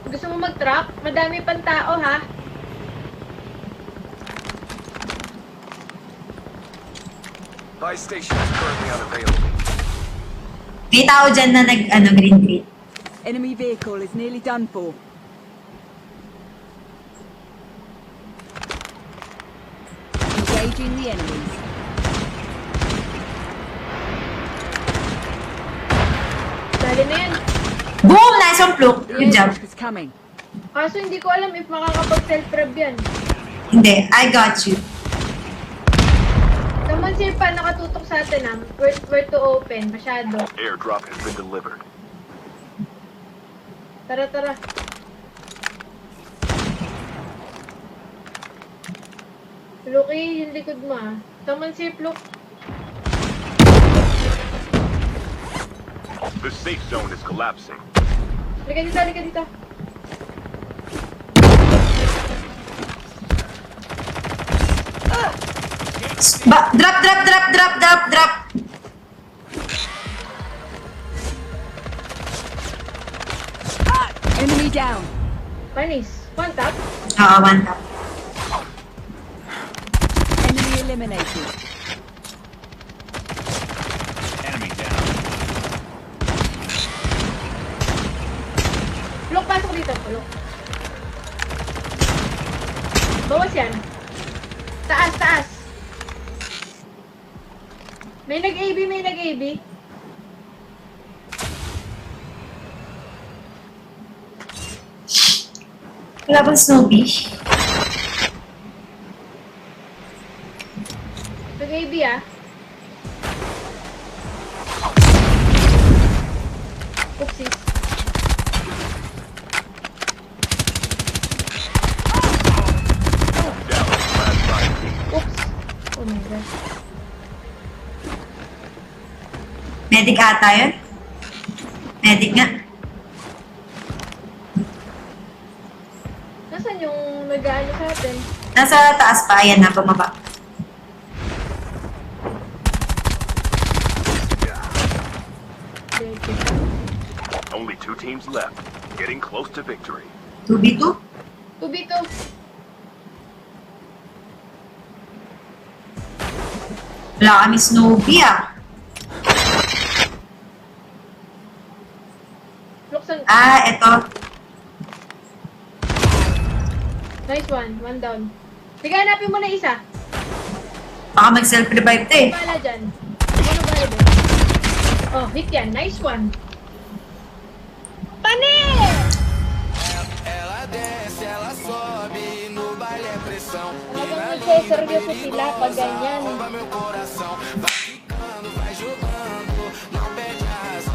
Gusto mo mag-truck? Madami pang tao, ha? Buy station is currently unavailable. May tao dyan na green. Enemy vehicle is nearly done for. Engaging the enemies. Dali na yan. Boom! Nice one, Fluke. Good job. Is coming. Kaso hindi ko alam if makakapag-self-rev yan. Hindi, I got you. Someone sir pa nakatutok sa atin, ha? Where to open? Masyado. Airdrop has been delivered. Tara, tara. Luki, yung likod mo, ha? Someone sir, look. The safe zone is collapsing. Halika dito, halika dito. Drop. Enemy down. Panis. One tap. Oo, one tap. Enemy eliminated. Enemy down. Look, pasok dito. Look. Bawas yan. Taas. May nag-AB. Wala bang Snoopy? Nag-AB, ah. Oopsies. Down. Last five team. Oops. Oh my gosh. Medic ata yun? Medic nga. Nasaan yung nag-ano sa atin? Nasa taas pa, ayan na, bumaba. Only 2 teams left. Getting close to victory. 2v2? 2v2. Wala kami Snoopy ah. Luksan. Eto. Nice one. One down. Sige, hanapin mo na isa. Baka mag-self-revive to eh. Bala dyan. Ano ba ito? Oh, hit yan. Nice one. Pani! Ela desce, ela sobe, no baile é pressão. Talagang nagseseryoso sila pag ganyan. Rouba meu coração, vai ficando, vai jogando, não perde a razão.